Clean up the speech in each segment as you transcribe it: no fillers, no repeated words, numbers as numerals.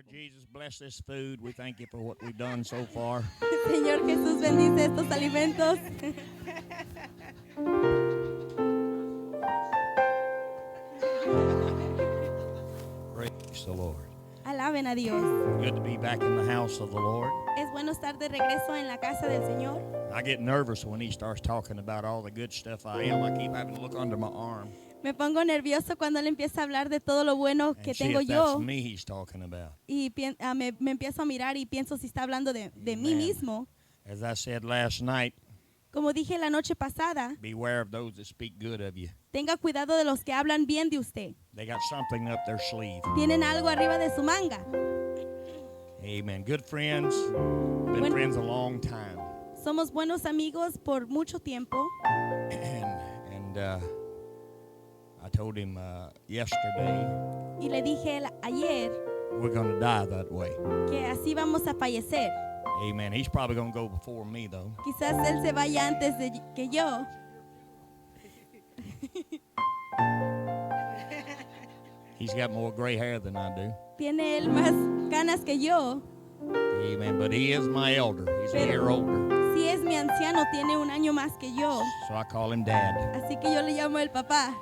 Lord Jesus, bless this food. We thank you for what we've done so far. Señor Jesús, bendice estos alimentos. Praise the Lord. Alaben a Dios. Good to be back in the house of the Lord. Es bueno estar de regreso en la casa del Señor. I get nervous when he starts talking about all the good stuff I am. I keep having to look under my arm Me pongo nervioso cuando él empieza a hablar de todo lo bueno que and see tengo if that's yo. me he's talking about. Y me empiezo a mirar y pienso si está hablando de mí Amen. mismo. As I said last night, Como dije la noche pasada, beware of those that speak good of you. tenga cuidado de los que hablan bien de usted. They got something up their sleeve. Tienen algo arriba de su manga. Amen. Good friends. Been Bueno. friends a long time. Somos buenos amigos por mucho tiempo. And I told him yesterday, Y le dije ayer we're going to die that way. que así vamos a fallecer. Amen. He's probably going to go before me, though. Quizás él se vaya antes de que yo. He's got more gray hair than I do. Tiene él más canas que yo. Amen. But he is my elder. He's a year older. Si es mi anciano, tiene un año más que yo. So I call him Dad. Así que yo le llamo el papá.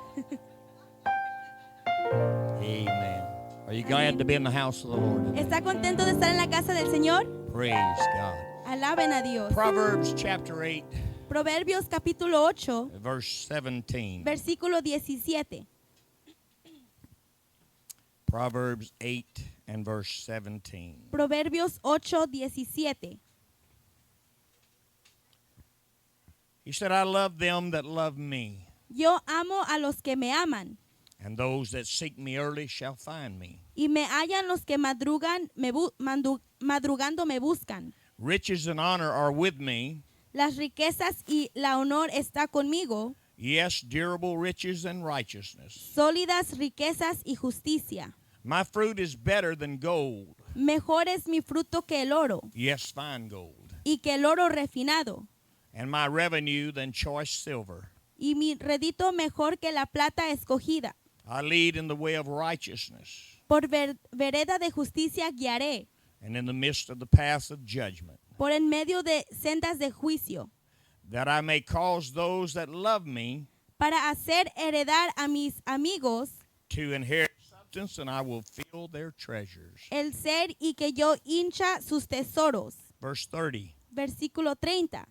Amen. Are you glad to be in the house of the Lord? ¿Está contento de estar en la casa del Señor? Praise God. Alaben a Dios. Proverbs chapter 8, Proverbios capítulo 8, verse 17. versículo 17. Proverbs 8 and verse 17. Proverbios 8, 17. He said, I love them that love me, Yo amo a los que me aman, and those that seek me early shall find me. y me hallan los que madrugando me buscan. Riches and honor are with me, Las riquezas y la honor está conmigo, yes, durable riches and righteousness. sólidas riquezas y justicia. My fruit is better than gold, Mejor es mi fruto que el oro, yes, fine gold, y que el oro refinado, and my revenue than choice silver. y mi redito mejor que la plata escogida. I lead in the way of righteousness, Por vereda de justicia guiaré, and in the midst of the path of judgment, por en medio de sendas de juicio, that I may cause those that love me para hacer heredar a mis amigos to inherit substance, and I will fill their treasures. el ser y que yo hincha sus tesoros. Verse 30. Versículo 30.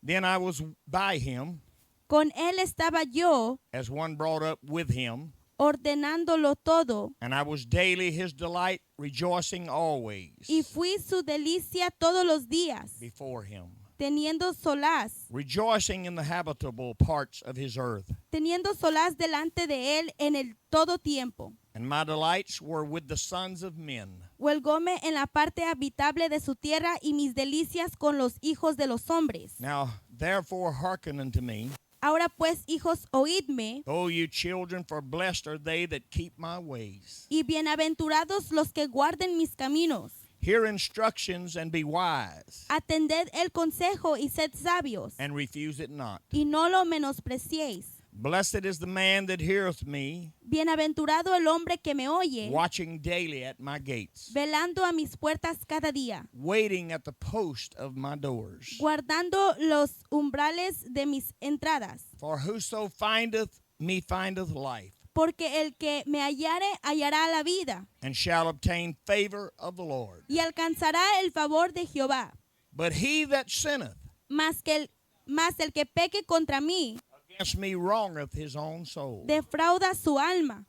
Then I was by him, Con él estaba yo, as one brought up with him, ordenándolo todo, and I was daily his delight, rejoicing always y fui su delicia todos los días, before him, teniendo solaz rejoicing in the habitable parts of his earth. teniendo solaz delante de él en el todo tiempo. And my delights were with the sons of men. Huelgóme en la parte habitable de su tierra y mis delicias con los hijos de los hombres. Now, therefore, hearken unto me, Ahora pues, hijos, oídme, O you children, for blessed are they that keep my ways. y bienaventurados los que guarden mis caminos. Hear instructions and be wise, Atended el consejo y sed sabios, and refuse it not. y no lo menospreciéis. Blessed is the man that heareth me, Bienaventurado el hombre que me oye, watching daily at my gates, velando a mis puertas cada día, waiting at the post of my doors. guardando los umbrales de mis entradas. For whoso findeth me findeth life, Porque el que me hallare hallará la vida, and shall obtain favor of the Lord. y alcanzará el favor de Jehová. But he that sinneth Mas el que peque contra mí, against me wrongeth his own soul. defrauda su alma.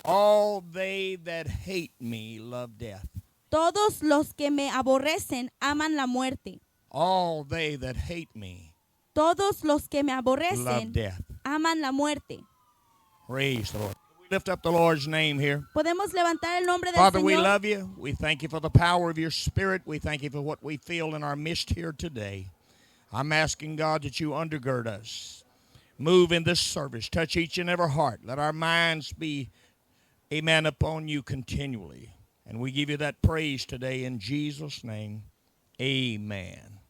All they that hate me love death. Todos los que me aborrecen aman la muerte. All they that hate me Todos los que me love aborrecen death. aman la muerte. Praise the Lord. We lift up the Lord's name here. Podemos levantar el nombre del Father, we Señor. love you. We thank you for the power of your Spirit. We thank you for what we feel in our midst here today. I'm asking, God, that you undergird us. Move in this service. Touch each and every heart. Let our minds be, amen, upon you continually. And we give you that praise today in Jesus' name. Amen.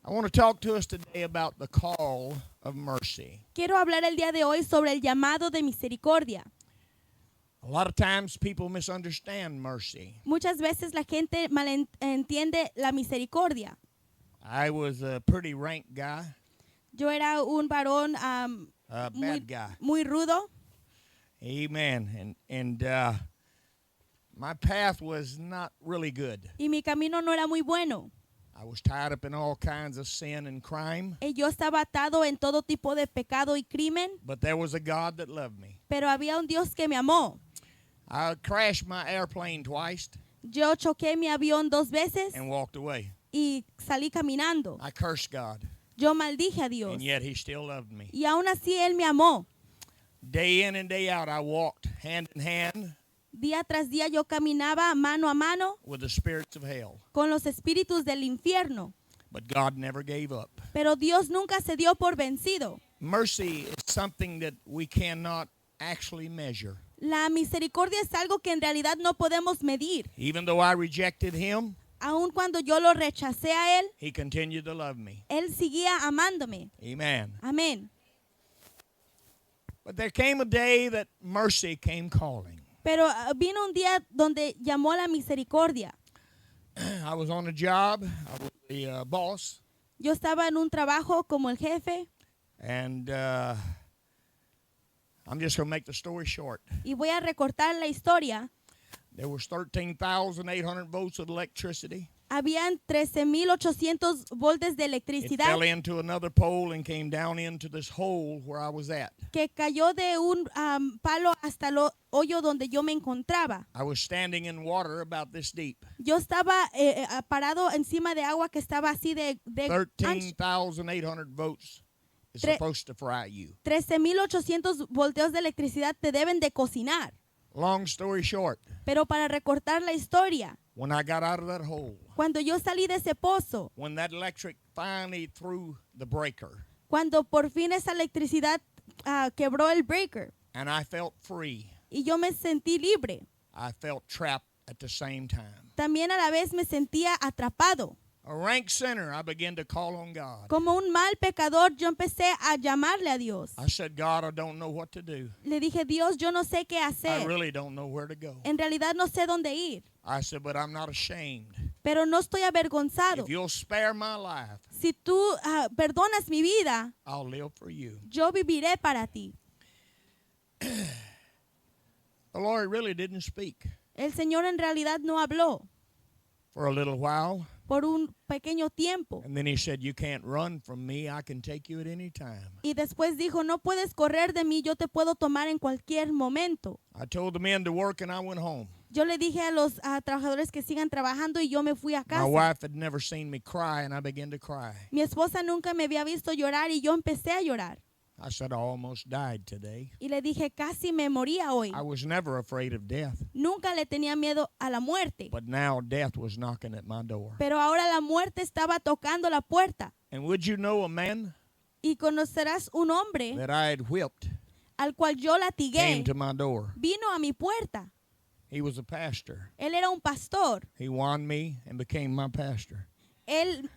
I want to talk to us today about the call of mercy. Quiero hablar el día de hoy sobre el llamado de misericordia. A lot of times people misunderstand mercy. Muchas veces la gente malentiende la misericordia. I was a pretty rank guy, Yo era un varón a muy, bad guy. muy rudo. Amen. And my path was not really good. Y mi camino no era muy bueno. I was tied up in all kinds of sin and crime, Yo estaba atado en todo tipo de pecado y crimen, but there was a God that loved me. pero había un Dios que me amó. I crashed my airplane twice Yo choqué mi avión 2 veces and walked away. y salí caminando. I cursed God, Yo maldije a Dios. and yet He still loved me. Y aún así Él me amó. Day in and day out, I walked hand in hand Día tras día yo caminaba mano a mano with the spirits of hell, con los espíritus del infierno. but God never gave up. Pero Dios nunca se dio por vencido. Mercy is something that we cannot actually measure. La misericordia es algo que en realidad no podemos medir. Even though I rejected Him, Aun cuando yo lo rechacé a Él, He continued to love me. Él seguía amándome. Amen. Amén. But there came a day that mercy came calling. Pero vino un día donde llamó a la misericordia. I was on a job. I was the boss. Yo estaba en un trabajo como el jefe And I'm just going to make the story short. y voy a recortar la historia. There was 13,800 volts of electricity. Habían 13,800 volts de It electricidad fell into another pole and came down into this hole where I was at. que cayó de un palo hasta el hoyo donde yo me encontraba. I was standing in water about this deep. Yo estaba parado encima de agua que estaba así de ancho. 13,800 volts is Tre- supposed to fry you. 13,800 voltios de electricidad te deben de cocinar. Long story short, Pero para recortar la historia, when I got out of that hole, cuando yo salí de ese pozo, when that electric finally threw the breaker, cuando por fin esa electricidad quebró el breaker and I felt free, y yo me sentí libre, I felt trapped at the same time. también a la vez me sentía atrapado. A rank sinner, I began to call on God. Como un mal pecador, yo empecé a llamarle a Dios. I said, God, I don't know what to do. Le dije, Dios, yo no sé qué I hacer. really don't know where to go. En realidad no sé dónde ir, I said, but I'm not ashamed. pero no estoy avergonzado. If you'll spare my life, Si tú perdonas mi vida, I'll live for you. yo viviré para ti. The Lord really didn't speak El Señor en realidad no habló for a little while. por un pequeño tiempo. And then He said, you can't run from me. I can take you at any time. Y después dijo, no puedes correr de mí, yo te puedo tomar en cualquier momento. I told the men to work and I went home. Yo le dije a los trabajadores que sigan trabajando y yo me fui a My casa. wife had never seen me cry, and I began to cry. Mi esposa nunca me había visto llorar y yo empecé a llorar. I said, I almost died today. Y le dije, casi me moría hoy. I was never afraid of death, Nunca le tenía miedo a la muerte. but now death was knocking at my door. Pero ahora la muerte estaba tocando la puerta. And would you know a man Y conocerás un hombre that I had whipped al cual yo came latigué. to my door? Vino a mi puerta. He was a pastor. Él era un pastor. He won me and became my pastor. Él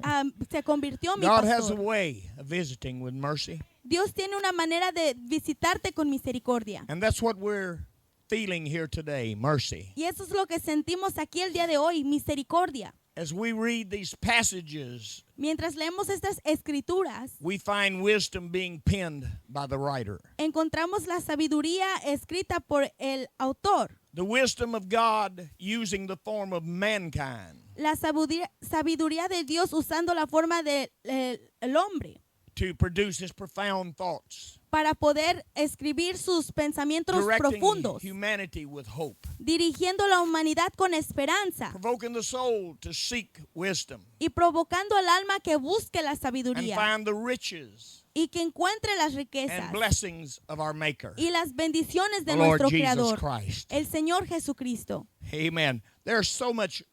se convirtió en mi God has a pastor. way of visiting with mercy, Dios tiene una manera de visitarte con misericordia. and that's what we're feeling here today, mercy. Y eso es lo que sentimos aquí el día de hoy, misericordia. As we read these passages, Mientras leemos estas escrituras, we find wisdom being penned by the writer. encontramos la sabiduría escrita por el autor. The wisdom of God using the form of mankind La sabiduría de Dios usando la forma del hombre to produce his profound thoughts, para poder escribir sus pensamientos directing profundos, humanity with hope, dirigiendo la humanidad con esperanza provoking the soul to seek wisdom y provocando al alma que busque la and sabiduría find the riches y que encuentre las and riquezas blessings of our Maker, y las bendiciones de the Lord nuestro Jesus Creador, Christ. el Señor Jesucristo. Amen. There's so much,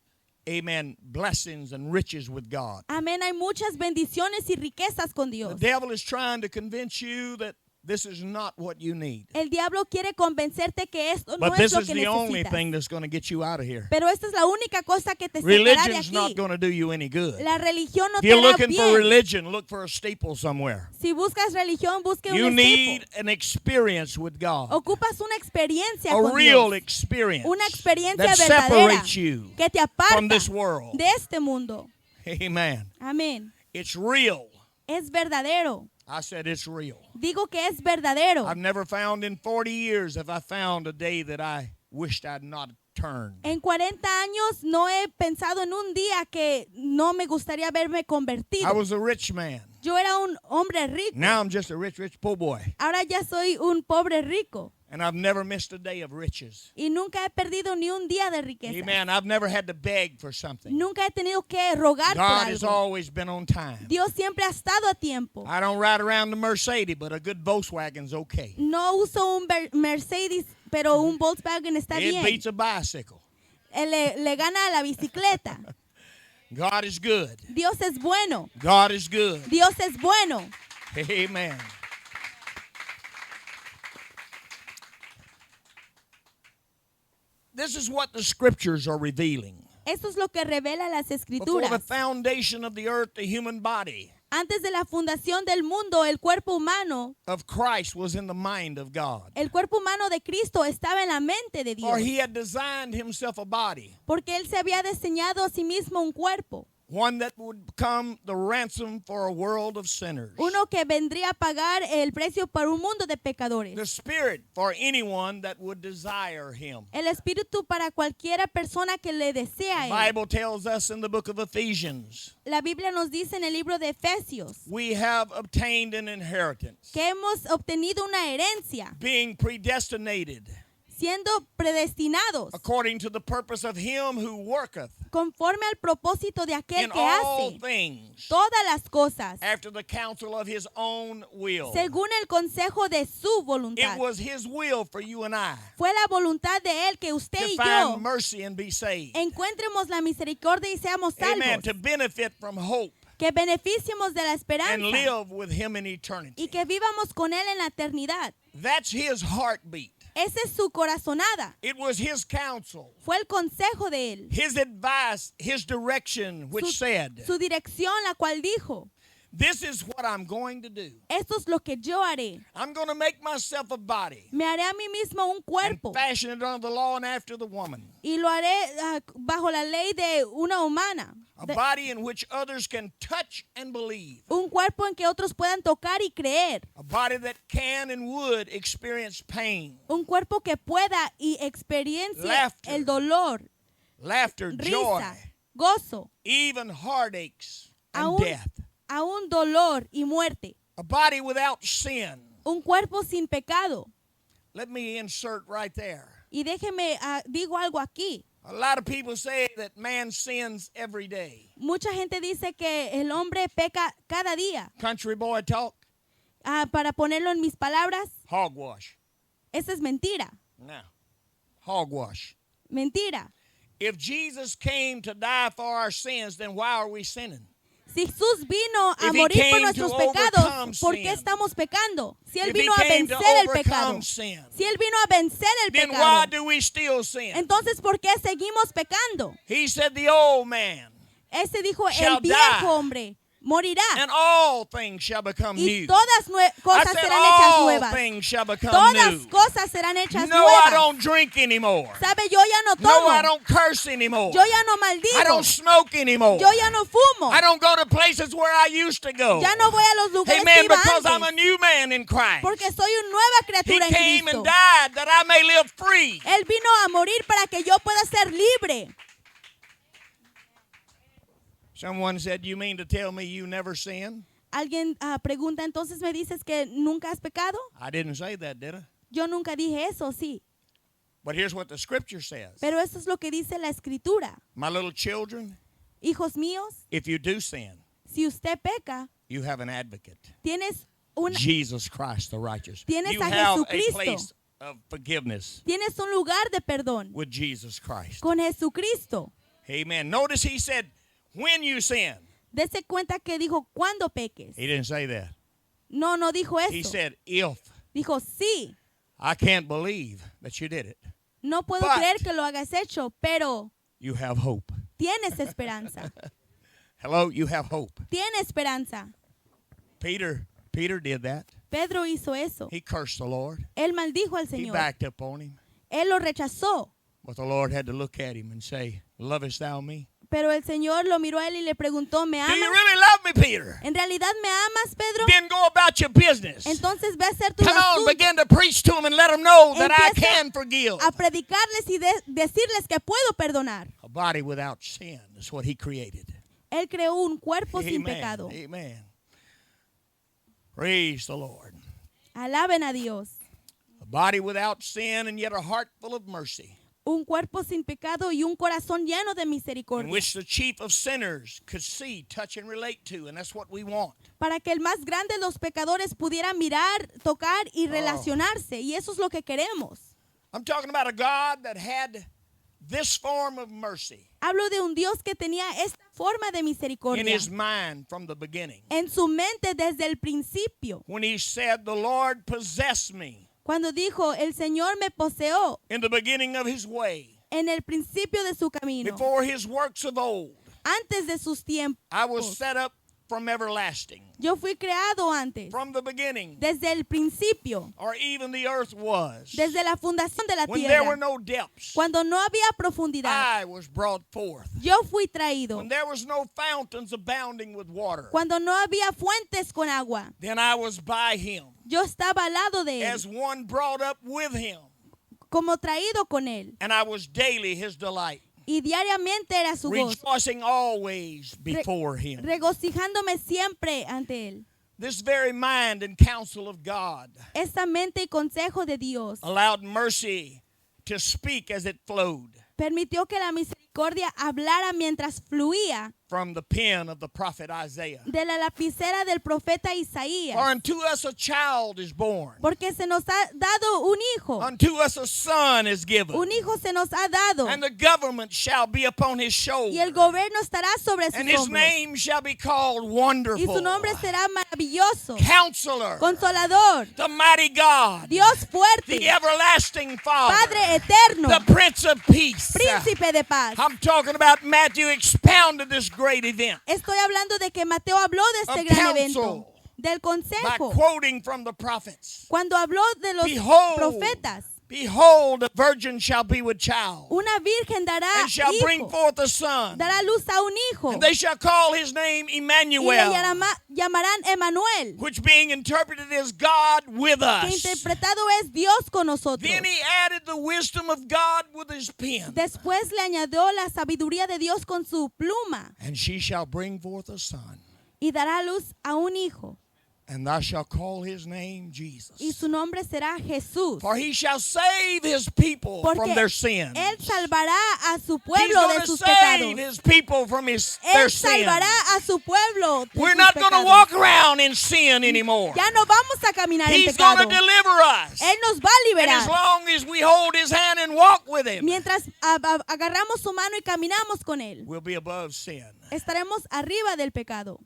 amen, blessings and riches with God. Amén, hay muchas bendiciones y riquezas con The Dios. devil is trying to convince you that this is not what you need. El diablo quiere convencerte que esto no But es this lo is que the only necesitas. thing that's going to get you out of here. Pero esta es la única cosa que te sacará de Religion's not aquí. going to do you any good. La religión no If te you're hará looking for bien. religion, look for a steeple somewhere. Si buscas religión, busque You un need estepo. an experience with God. Ocupas una experiencia A con real Dios. experience Una experiencia that verdadera separates you que te from aparta this world. de este mundo. Amen. Amén. It's real. Es verdadero. I said it's real. Digo que es verdadero. I've never found in 40 years have I found a day that I wished I'd not turned. En 40 años no he pensado en un día que no me gustaría haberme I convertido. was a rich man. Yo era un hombre rico. Now I'm just a rich poor boy. Ahora ya soy un pobre rico. And I've never missed a day of riches. Y nunca he perdido ni un día de riqueza. Amen. I've never had to beg for something. Nunca he tenido que rogar por God has algo. always been on time. Dios siempre ha estado a tiempo. I don't ride around the Mercedes, but a good Volkswagen's okay. No uso un Mercedes, pero un Volkswagen está It bien. beats a bicycle. Le gana a la bicicleta. God is good. Dios es bueno. God is good. Dios es bueno. Amen. This is what the scriptures are revealing. Esto es lo que revela las Before the escrituras. foundation of the earth, the human body Antes de la fundación del mundo, el cuerpo humano, of Christ was in the mind of God. el cuerpo humano de Cristo estaba en la mente de For Dios. he had designed himself a body, Porque Él se había diseñado a sí mismo un cuerpo. one that would become the ransom for a world of sinners. Uno que vendría a pagar el precio para un mundo de pecadores. The Spirit for anyone that would desire him. El Espíritu para cualquiera persona que le desea a The Él. Bible tells us in the book of Ephesians, La Biblia nos dice en el libro de Efesios we have obtained an inheritance, que hemos obtenido una herencia, being predestinated siendo predestinados according to the purpose of him who worketh conforme al propósito de aquel in que all hace things todas las cosas after the counsel of his own will. según el consejo de su voluntad. It was his will for you and I Fue la voluntad de Él que usted to y find yo mercy and be saved. encuentremos la misericordia y seamos Amen. salvos, To benefit from hope que beneficiemos de la and esperanza live with him in y eternity. que vivamos con Él en la eternidad. That's his heartbeat. Esa es su corazonada. It was his counsel, Fue el consejo de Él, his advice, his direction, which said, su dirección, la cual dijo, this is what I'm going to do. esto es lo que yo haré. I'm going to make myself a body Me haré a mí mismo un and cuerpo fashion it under the law and after the woman. y lo haré bajo la ley de una humana. A body in which others can touch and believe. Un cuerpo en que otros puedan tocar y creer. A body that can and would experience pain, Un cuerpo que pueda y experiencie Laughter. el dolor, laughter, joy, risa, gozo, even heartaches and aún, death. aún dolor y muerte. A body without sin. Un cuerpo sin pecado. Let me insert right there. Y déjeme, digo algo aquí. A lot of people say that man sins every day. Mucha gente dice que el hombre peca cada día. Country boy talk, Para ponerlo en mis palabras, hogwash. esa es mentira. Now, hogwash. Mentira. If Jesus came to die for our sins, then why are we sinning? Si Jesús vino a If he morir por came nuestros to pecados, overcome ¿por qué sin. estamos pecando? Si Él If he vino a came to vencer el pecado. overcome sin, Si Él vino a vencer el then why pecado. do we still sin? Entonces, ¿por qué seguimos pecando? He said the old man, Ese dijo, shall el viejo die. hombre morirá and all things shall become y new. todas I cosas said serán hechas all nuevas. things shall become Todas new. cosas serán hechas No, I nuevas. don't drink anymore. ¿Sabe? Yo ya no No, I tomo. don't curse anymore. Yo ya no I maldigo. don't smoke anymore. Yo ya no fumo. I don't go to places where I used to go. Ya no voy a los lugares que Amen, iba because I'm a antes. new man in Christ. Porque soy una nueva He criatura en came Cristo. and died that I may live free. Él vino a morir para que yo pueda ser libre. Someone said, you mean to tell me you never sin? Alguien pregunta, entonces me dices que nunca has pecado. I didn't say that, did I? Yo nunca dije eso, sí. But here's what the scripture says. Pero eso es lo que dice la escritura. My little children, Hijos míos, if you do sin, si usted peca, you have an advocate. tienes un Jesus Christ the righteous. Tienes You a have a Jesucristo. place of forgiveness tienes un lugar de perdón with Jesus Christ. con Jesucristo. Amen. Notice he said, when you sin. Dese cuenta que dijo cuando peques. He didn't say that. No, no dijo He eso. said, if. Dijo, sí. I can't believe that you did it. No puedo But- creer que lo hagas hecho, pero You have hope. tienes esperanza. Hello, you have hope. Tiene esperanza. Peter did that. Pedro hizo eso. He cursed the Lord. Él maldijo al He Señor. backed up on him. Él lo rechazó. But the Lord had to look at him and say, lovest thou me? Pero el Señor lo miró a él y le preguntó, ¿me Do you amas? really love me, Peter? ¿En realidad me amas, Pedro? Then go about your business. Entonces ve a hacer tus Come on, asuntos, begin to preach to them and let them know that I Empieza can forgive. a predicarles y decirles que puedo perdonar. A body without sin is what he created. Él creó un cuerpo sin Amen. pecado. Amen. Praise the Lord. Alaben a Dios. A body without sin and yet a heart full of mercy, Un cuerpo sin pecado y un corazón lleno de in misericordia. which the chief of sinners could see, touch, and relate to, and that's what we want. Para que el más grande de los pecadores pudiera mirar, tocar y relacionarse. Y eso es lo que queremos. I'm talking about a God that had this form of mercy Hablo de un Dios que tenía esta forma de in misericordia his mind from the beginning. en su mente desde el principio. When he said, the Lord possessed me Cuando dijo, el Señor me poseó in the beginning of his way, en el principio de su camino, before his works of old, antes de sus tiempos. I was set up from everlasting, Yo fui creado antes, from the beginning, desde el principio, or even the earth was. desde la fundación de la When there were tierra. no depths, Cuando no había profundidad, I was brought forth. yo fui traído. When there was no fountains abounding with water, Cuando no había fuentes con agua, then I was by him, yo estaba al lado de as él, one brought up with him, como traído con él. and I was daily his delight, Y diariamente era su gozo, rejoicing always before him. regocijándome siempre ante él. This very mind and counsel of God Esta mente y consejo de Dios allowed mercy to speak as it flowed permitió que la misericordia hablara mientras fluía from the pen of the prophet Isaiah. de la lapicera del profeta For Isaías. unto us a child is born, Porque se nos ha dado un hijo. unto us a son is given, Un hijo se nos ha dado. and the government shall be upon his Y el shoulder, gobierno estará sobre sus and his hombros. name shall be called Y Wonderful, su nombre será maravilloso, Counselor, consolador, the mighty God, Dios fuerte, the everlasting Father, Padre eterno, the Prince of Peace. príncipe de paz. I'm talking about Matthew expounded this great event Estoy hablando de que Mateo habló de este Of gran counsel. evento, del by consejo, quoting from the prophets. cuando habló de los Behold, profetas. behold, a virgin shall be with child, Una virgen dará and shall bring hijo, forth a son, dará luz a un hijo, and they shall call his name y le Emmanuel, llamarán Emanuel, which being interpreted is God with que us. interpretado es Dios con nosotros. Then he added the wisdom of God with his pen. Después le añadió la sabiduría de Dios con su pluma, And she shall bring forth a son, y dará luz a un hijo, and thou shalt call his name Jesus. y su nombre será Jesús, For he shall save his people from porque their sins. Él salvará a su He's pueblo going de to sus save pecados. his people from their Él sins. salvará a su pueblo de We're sus not going to pecados. walk around in sin anymore. Ya no vamos a caminar en He's going pecado. to deliver us. Él nos va a And as liberar. long as we hold his hand and walk with him, Mientras agarramos su mano y caminamos con Él, we'll be above sin. estaremos arriba del pecado.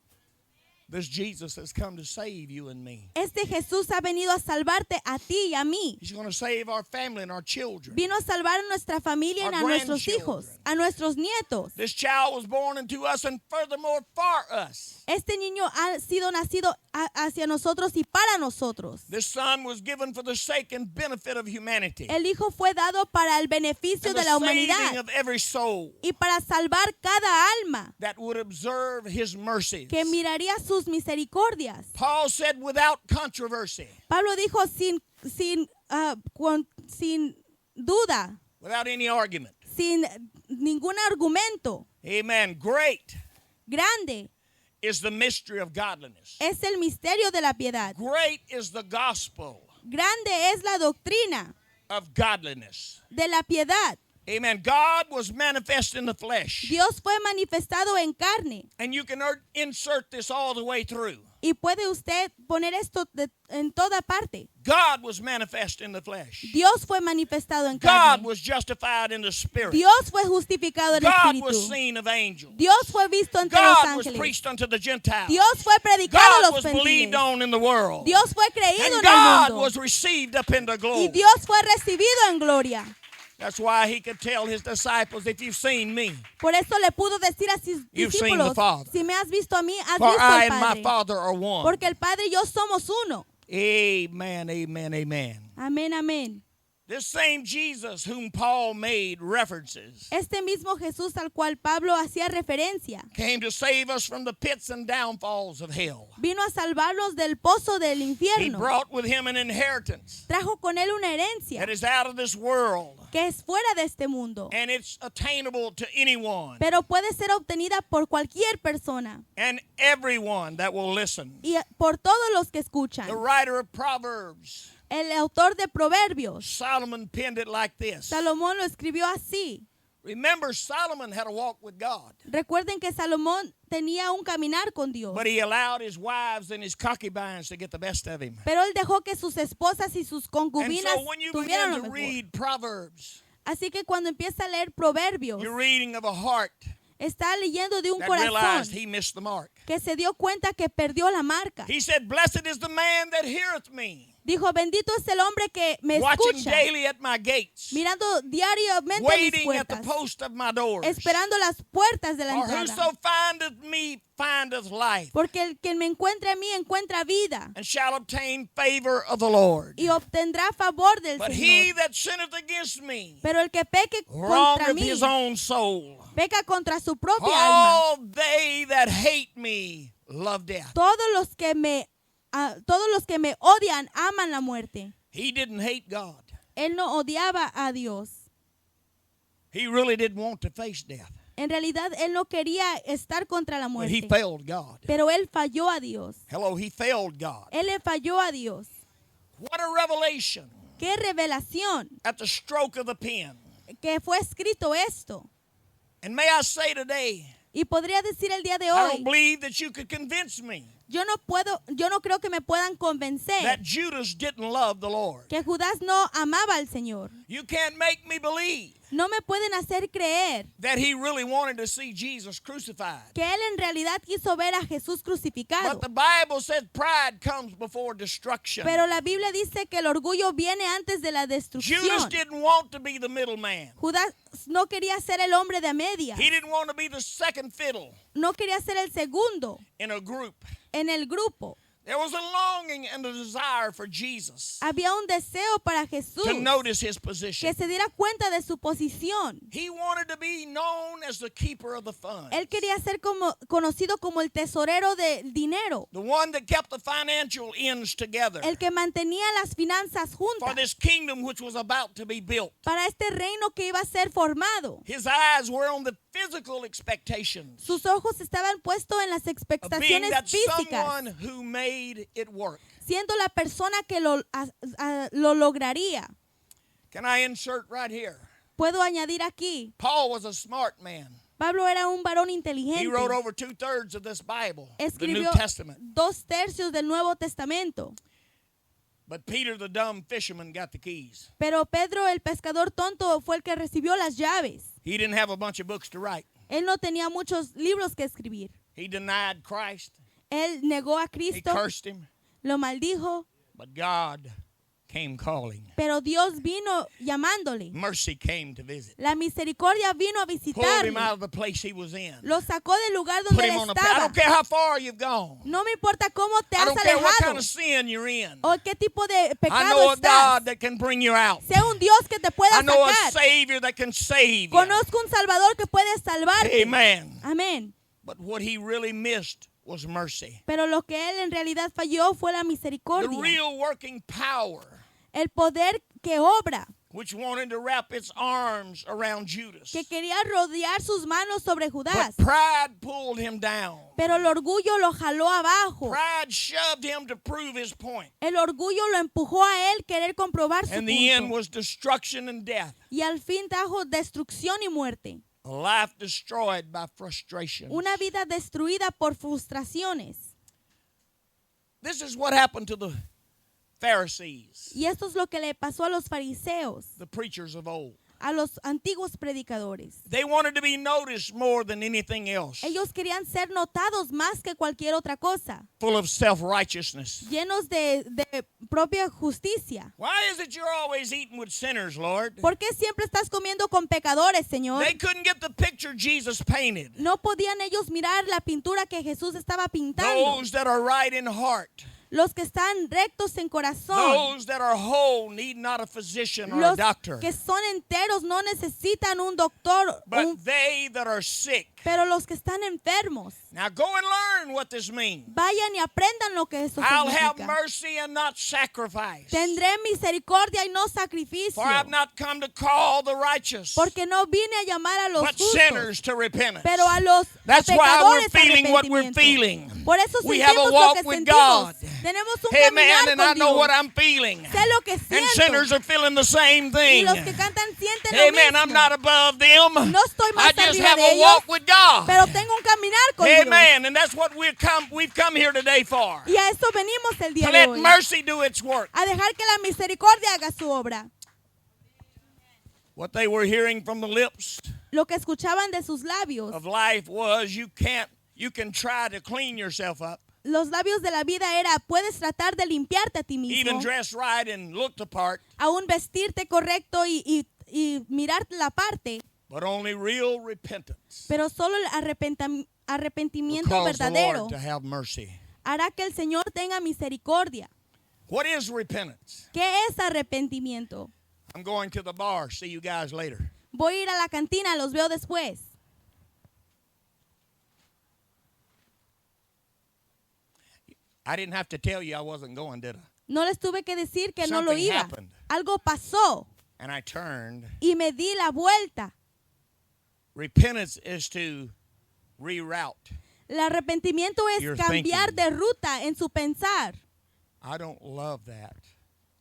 This Jesus has come to save you and me. Este Jesús ha venido a salvarte a ti y a mí. He's going to save our family and our children. Vino a salvar a nuestra familia y Our a nuestros hijos, grandchildren. a nuestros nietos. This child was born unto us and furthermore for us. Este niño ha sido nacido hacia nosotros y para nosotros. This son was given for the sake and benefit of humanity. El hijo fue dado para el beneficio And de the la saving humanidad of every soul y para salvar cada alma that would observe his mercies. que miraría sus misericordias. Paul said without controversy, Pablo dijo sin duda, without any argument. sin ningún argumento. Amen. Great Grande is the mystery of godliness. es el misterio de la piedad. Great is the gospel Grande es la doctrina of godliness. de la piedad. Amen. God was manifest in the flesh. Dios fue manifestado en carne. And you can insert this all the way through. Y puede usted poner esto en toda parte. God was manifest in the flesh. Dios fue manifestado en God carne. was justified in the spirit. Dios fue justificado en God was espíritu. seen of angels. Dios fue visto entre los God was ángeles. preached unto the Gentiles. Dios fue predicado a God los was believed gentiles. on in the world. Dios fue creído And en el God mundo. was received up into Y glory. Dios fue recibido en gloria. That's why he could tell his disciples, if you've seen me, Por eso le pudo decir a sus You've seen the discípulos, Father. si me has visto a mí, has for visto I al and my Padre. Father are one. Porque el Padre y yo somos uno. Amen, amen, amen. Amén, amén. This same Jesus whom Paul made references Este mismo Jesús al cual Pablo hacía referencia, came to save us from the pits and downfalls of hell. vino a salvarlos del pozo del He infierno. brought with him an inheritance Trajo con él una herencia that is out of this world, que es fuera de este mundo, and it's attainable to anyone pero puede ser obtenida por cualquier persona and everyone that will listen. y por todos los que escuchan. The writer of Proverbs, El autor de Proverbios, Solomon, penned it like this. Salomón lo escribió así. Remember, Solomon had a walk with God, Recuerden que Salomón tenía un caminar con Dios, but he allowed his wives and his concubines to get the best of him. pero él dejó que sus esposas y sus And concubinas so when you tuvieran lo begin to mejor. read Proverbs, Así que cuando empieza a leer Proverbios, you're reading of a heart está leyendo de un that realized corazón he missed the mark. que se dio cuenta que perdió la marca. He said, "Blessed is the man that heareth me, Dijo, bendito es el hombre que me watching escucha, daily at my gates, mirando diariamente mis waiting at the puertas, post of my doors. esperando las puertas de la For entrada. whoso findeth me findeth life, Porque el que me encuentre a mí encuentra vida and shall obtain favor of the Lord. y obtendrá favor del But he Señor. that sinneth against me Pero el que peque contra wrongeth mí, his own soul. peca contra su propia alma. All they that hate me love death." Todos los que me odian aman la muerte. He didn't hate God. Él no odiaba a Dios. He really didn't want to face death, En realidad, él no quería estar contra la but he muerte. failed God. Pero él falló a Dios. Hello, he failed God. Él le falló a Dios. What a revelation Qué revelación at the stroke of the pen. que fue escrito esto. And may I say today, Y podría decir el día de I don't hoy, believe that you could convince me yo no creo que me puedan convencer that Judas didn't love the Lord. que Judas no amaba al Señor. You can't make me believe No me pueden hacer creer that he really wanted to see Jesus crucified. que él en realidad quiso ver a Jesús crucificado. But the Bible says pride comes before destruction. Pero la Biblia dice que el orgullo viene antes de la Judas destrucción. didn't want to be the middleman. Judas no quería ser el hombre de media. He didn't want to be the second fiddle No quería ser el segundo in a group. en el grupo. There was a longing and a desire for Jesus Había un deseo para Jesús to notice his que position. se diera cuenta de su posición. He wanted to be known as the keeper of the funds, Él quería ser conocido como el tesorero del dinero, the one that kept the financial ends together el que mantenía las finanzas for juntas this kingdom which was about to be built. para este reino que iba a ser formado. His eyes were on the physical expectations Sus ojos estaban puestos en las of being expectaciones that físicas, someone who made it work. siendo la persona que lo lograría. Can I insert right here? Puedo añadir aquí, Paul was a smart man. Pablo era un varón He inteligente. wrote over 2/3 of this Bible, the New Escribió Testament. 2/3 del Nuevo Testamento. But Peter, the dumb fisherman, got the keys. Pero Pedro, el pescador tonto, fue el que recibió las llaves. He didn't have a bunch of books to write. Él no tenía muchos libros que escribir. He denied Christ. Él negó a He Cristo, cursed him. lo maldijo, But God came calling. pero Dios vino llamándole. Mercy came to visit. La misericordia vino a Pulled him visitarle. out of the place he was in. Lo sacó del lugar Put donde him él on a path. I estaba. don't care how far you've gone. No me importa cómo te I has don't care what kind alejado of sin you're in. o qué tipo de I pecado know a estás. God that can bring you out. Sea un Dios que te pueda I know a sacar. Savior that can save you. Conozco un Salvador que puede salvarte. Amen. Amén. But what he really missed was mercy. Pero lo que él en realidad falló fue la The misericordia. real working power El poder que obra, which wanted to wrap its arms around Judas. que quería rodear sus manos sobre Judas. But pride pulled him down. Pero el orgullo lo jaló abajo. Pride shoved him to prove his point. El orgullo lo empujó a él querer comprobar su And the end punto. was destruction and death. Y al fin trajo destrucción y muerte. A life destroyed by frustration. Una vida destruida por frustraciones. This is what happened to the Pharisees, Y esto es lo que le pasó a los fariseos, the preachers of old. a los antiguos predicadores. They wanted to be noticed more than anything else, Ellos querían ser notados más que cualquier otra cosa, full of self-righteousness. llenos de propia justicia. Why is it you're always eating with sinners, Lord? ¿Por qué siempre estás comiendo con pecadores, Señor? They couldn't get the picture Jesus painted. No podían ellos mirar la pintura que Jesús estaba pintando. Those that are right in heart, Los que están rectos en corazón, those that are whole need not a physician or a los doctor, que son enteros no necesitan un doctor, but they that are sick. pero los que están enfermos, Now go and learn what this means. vayan y aprendan lo que eso I'll have significa. mercy and not sacrifice. Tendré misericordia y no sacrificio, For I've not come to call the righteous, porque no vine a llamar a los but justos, sinners to repentance. pero a los That's why we're pecadores feeling a what we're arrepentimiento. feeling. Por eso We have a sentimos lo walk que with sentimos. God. Tenemos un Amen. caminar And I con know Dios. what I'm feeling. Sé lo que And siento. sinners are feeling the same Y thing. los que cantan sienten lo Amen. mismo. I'm not above them. No estoy más I just arriba have de a ellos, walk with God. pero tengo un caminar con Dios. Amen. And that's what we've come here today for. Y a eso venimos el día To de let hoy. mercy do its work. A dejar que la misericordia haga su obra. What they were hearing from the lips Lo que escuchaban de sus labios. of life was you can try to clean yourself up, Los labios de la vida era, puedes tratar de limpiarte a ti mismo. even dress right and look the part, Aún vestirte correcto y mirar la parte. but only real repentance Pero solo el arrepentimiento will cause the verdadero Lord to have mercy. hará que el Señor tenga misericordia. What is repentance? ¿Qué es arrepentimiento? I'm going to the bar. See you guys later. Voy a ir a la cantina, los veo después. I didn't have to tell you I wasn't going, did I? No les tuve que decir que no lo Something iba. happened. Algo pasó And I turned. y me di la vuelta. Repentance is to reroute. El arrepentimiento es Your cambiar thinking. de ruta en su pensar. I don't love that.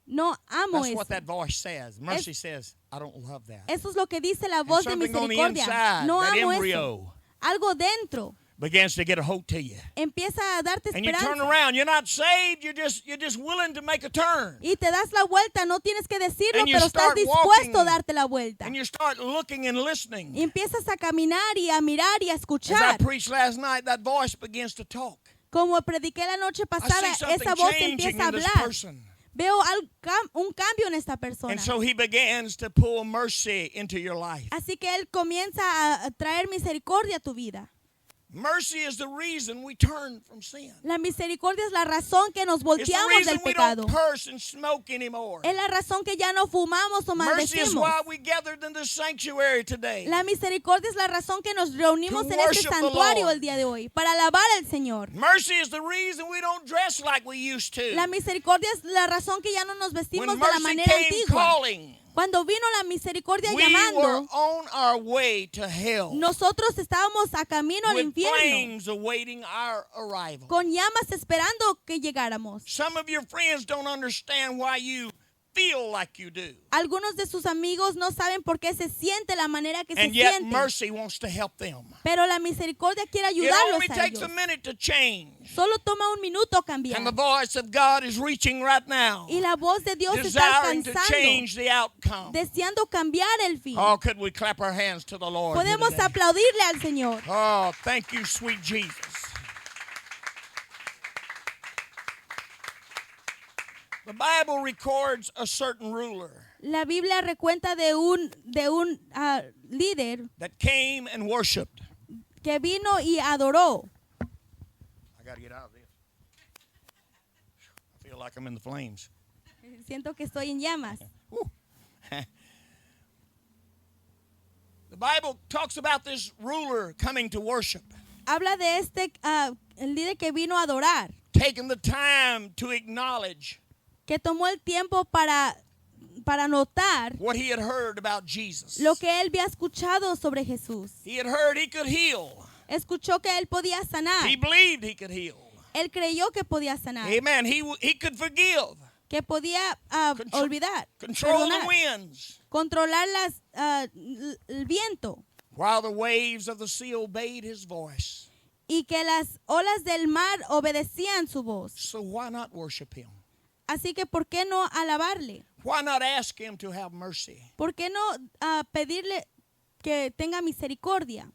No amo That's eso. what that voice says. Mercy says, I don't love that. Eso es lo que dice la And voz de something on the misericordia. inside, No that amo embryo, eso. Algo dentro begins to get a hold to you. empieza a darte And you turn esperanza. around. You're not saved. You're just willing to make a turn. Y te das la vuelta, no tienes que decirlo, And you pero estás start dispuesto a walking. darte la vuelta. And you start looking and Y listening. empiezas a caminar y a mirar y a As I escuchar. preached last night, that voice begins to talk. Como prediqué la noche I pasada, see something esa voz changing empieza a in this hablar. person. Veo un cambio en esta persona. And so he begins to pull mercy into your life. Así que Él comienza a traer misericordia a tu vida. Mercy is the reason we turn from sin. La misericordia es la razón que nos It's the volteamos reason del we pecado. don't curse and smoke anymore. Es la razón que ya no fumamos o Mercy is maldecimos. why we gathered in this sanctuary today. La misericordia es la razón que nos reunimos To en este worship the santuario Lord. el día de hoy para alabar al Señor. Mercy is the reason we don't dress like we used to. La misericordia es la razón que ya no nos vestimos When de la mercy manera came antigua. calling, Cuando vino la misericordia we were llamando, on our way to hell nosotros estábamos a camino al with infierno, flames awaiting our arrival. con llamas esperando que llegáramos. Some of your friends don't understand why you feel like you do. Algunos de sus amigos no saben por qué se siente la manera que se And yet siente, mercy wants to help them. pero la misericordia quiere It ayudarlos only a takes ellos. a minute to change. Solo toma un minuto cambiar. And the voice of God is reaching right now, Y la voz de Dios está desiring to alcanzando, change the outcome. deseando cambiar el fin. Oh, could we clap our hands to the Lord here Podemos today? aplaudirle al Señor. Oh, thank you, sweet Jesus. The Bible records a certain ruler La Biblia recuenta de un líder that came and worshiped. que vino y adoró. I got to get out of this. I feel like I'm in the flames. Siento que estoy en llamas. Woo. The Bible talks about this ruler coming to worship, Habla de el líder que vino a adorar, taking the time to acknowledge que tomó el tiempo para notar what he had heard about Jesus. lo que él había escuchado sobre Jesús. He had heard he could heal. Escuchó que él podía sanar. He believed he could heal. Él creyó que podía sanar, Amen. He could forgive, que podía olvidar, control the perdonar, winds, controlar el viento, while the waves of the sea obeyed his voice. y que las olas del mar obedecían su voz. So why not worship him? Así que ¿por qué no alabarle? Why not ask him to have mercy? ¿Por qué no pedirle que tenga misericordia?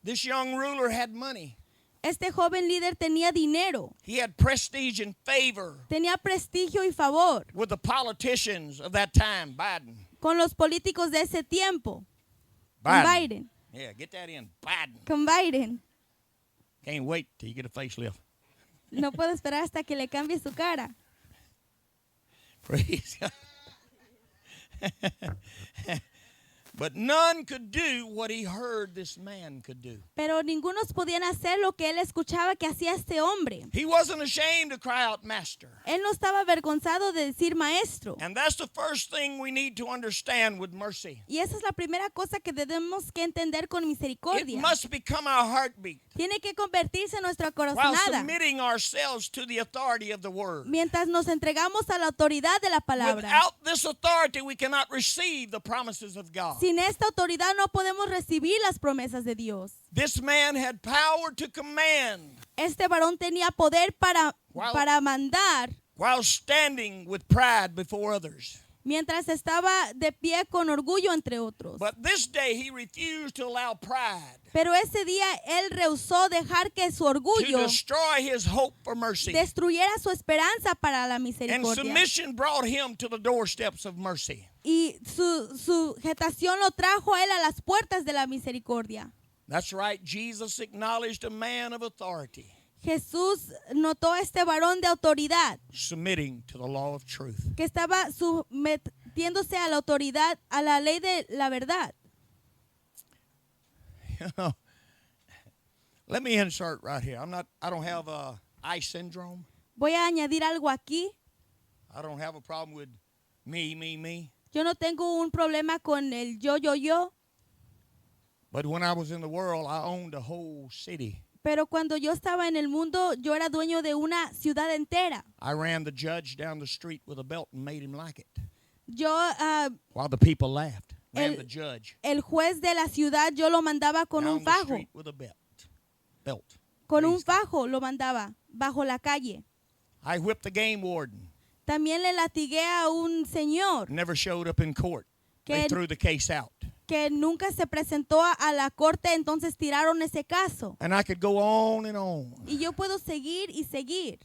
This young ruler had money. Este joven líder tenía dinero, He had prestige and favor tenía prestigio y favor with the politicians of that time. Biden. con los políticos de ese tiempo. Con Biden. Yeah, get that in. Biden. Con Biden. Can't wait till you get a facelift. No puedo esperar hasta que le cambie su cara. Praise God. But none could do what he heard this man could do. Pero ningunos podían hacer lo que él escuchaba que hacía este hombre. He wasn't ashamed to cry out, Master. Él no estaba avergonzado de decir maestro. And that's the first thing we need to understand with mercy. Y esa es la primera cosa que tenemos que entender con It misericordia. must become our heartbeat Tiene que convertirse en nuestra while corazonada submitting ourselves to the authority of the word. mientras nos entregamos a la autoridad de la palabra. Without this authority, we cannot receive the promises of God. Sin esta autoridad no podemos recibir las promesas de Dios. This man had power to command Este varón tenía poder para mandar while standing with pride before others. mientras estaba de pie con orgullo entre otros. But this day he refused to allow pride Pero ese día él rehusó dejar que su to orgullo destroy his hope for mercy. destruyera su esperanza para la And misericordia. submission brought him to the doorsteps of mercy. Y su sujetación lo trajo a él a las puertas de la misericordia. That's right. Jesus acknowledged a man of authority Jesús notó a este varón de autoridad submitting to the law of truth. que estaba sometiéndose a la autoridad, a la ley de la verdad. You know, let me insert right here. I don't have eye syndrome. Voy a añadir algo aquí. I don't have a problem with me. Yo no tengo un problema con el yo. But when I was in the world, I owned a whole city. Pero cuando yo estaba en el mundo, yo era dueño de una ciudad entera. I ran the judge down the street with a belt and made him like it. Yo, While the people laughed. Ran the judge el juez de la ciudad, yo lo mandaba con down un the fajo. street with a belt. Con un Praise God. fajo lo mandaba bajo la calle. I whipped the game warden. También le latigué a un señor Never showed up in court. They que, threw the case out. que nunca se presentó a la corte, entonces tiraron ese caso. And I could go on and on. Y yo puedo seguir y seguir.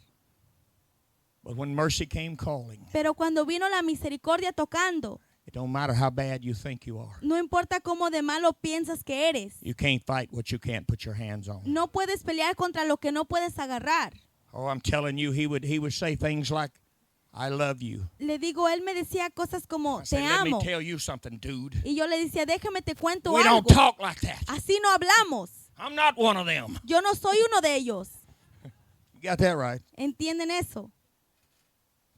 But when mercy came calling, Pero cuando vino la misericordia tocando, it don't matter how bad you think you are. no importa cómo de malo piensas que eres. You can't fight what you can't put your hands on. No puedes pelear contra lo que no puedes agarrar. Oh, I'm telling you, he would say things like, I love you. Le digo, él me decía cosas como, I te said, let me amo. tell you something, dude. Y yo le decía, déjame te cuento We don't algo. talk like that. Así no hablamos. I'm not one of them. Yo no soy uno de ellos. You got that right. ¿Entienden eso?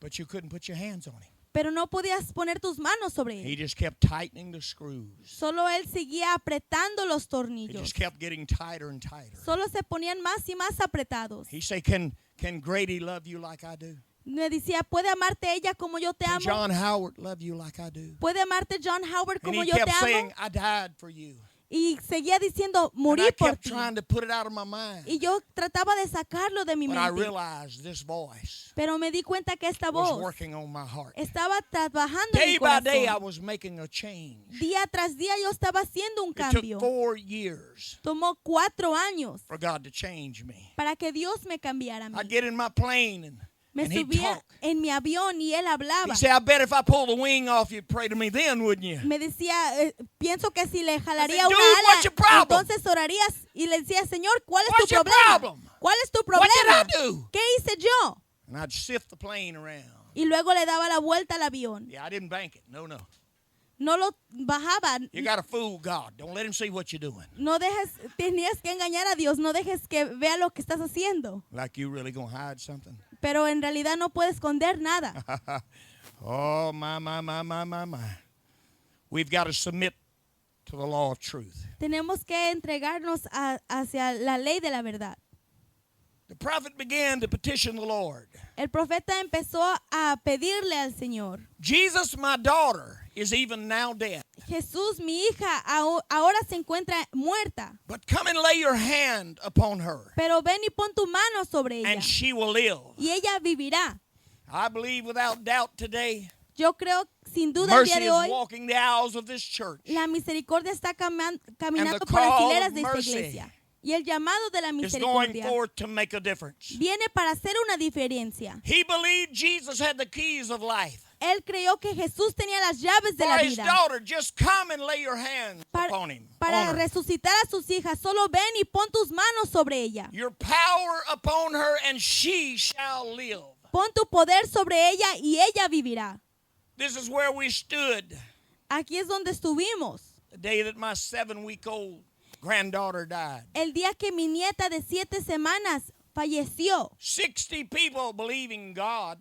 But you couldn't put your hands on him. Pero no podías poner tus manos sobre He él. just kept tightening the screws. Solo él seguía apretando los It tornillos. just kept getting tighter and tighter. Solo se ponían más y más apretados. He said, can Grady love you like I do? Me decía, ¿puede amarte ella como yo te Can amo? John Howard love you like I do? ¿Puede amarte John Howard And como he yo te kept amo? saying, I died for you. Y seguía diciendo, And morí I por kept ti. trying to put it out of my mind. Y yo trataba de sacarlo de mi But I mente. realized this voice Pero me di cuenta que esta was voz working on my heart. estaba trabajando en Day mi by day, I corazón. was making a change. Día tras día yo estaba haciendo un It took cambio. 4 years Tomó 4 años for God to change me. para que Dios me cambiara a I'd mí. get in my plane Me and he'd subía talk. en mi avión y él hablaba. He said, I bet if I pull the wing off, you'd pray to me then, wouldn't you? Me decía, pienso que si le jalaría I said, una "Dude, what's your ala, problem?" entonces orarías. Y le decía, Señor, ¿cuál es What's tu your problema? problem? ¿Cuál es tu What did problema? I do? ¿Qué hice yo? And I'd sift the plane around. Y luego le daba la vuelta al avión. Yeah, I didn't bank it. No. No lo bajaba. You got to fool God. Don't let him see what you're doing. No dejes, tenías que engañar a Dios. No dejes que vea lo que estás haciendo. Like you really going to hide something? Pero en realidad no puedes esconder nada. Oh, my. We've got to submit to the law of truth. Tenemos que entregarnos hacia la ley de la verdad. The prophet began to petition the Lord. El profeta empezó a pedirle al Señor. Jesus, my daughter, is even now dead. Jesús, mi hija, ahora se encuentra muerta. But come and lay your hand upon her, Pero ven y pon tu mano sobre ella. and she will live. Y ella vivirá. I believe without doubt today, Yo creo sin duda el mercy día de is hoy walking the aisles of this church. la misericordia está caminando the por las call hileras of de esta mercy iglesia. Y el llamado de la Is going misericordia forth to make a difference. viene para hacer una diferencia. He believed Jesus had the keys of life. Él creyó que Jesús tenía las llaves de For la his vida. daughter, just come and lay your hands upon him. Para on her. resucitar a sus hijas, solo ven y pon tus manos sobre ella. Your power upon her, and she shall live. Pon tu poder sobre ella y ella vivirá. This is where we stood Aquí es donde estuvimos. the day that my 7-week-old granddaughter died. El día que mi nieta de 7 semanas falleció. 60 people believing God,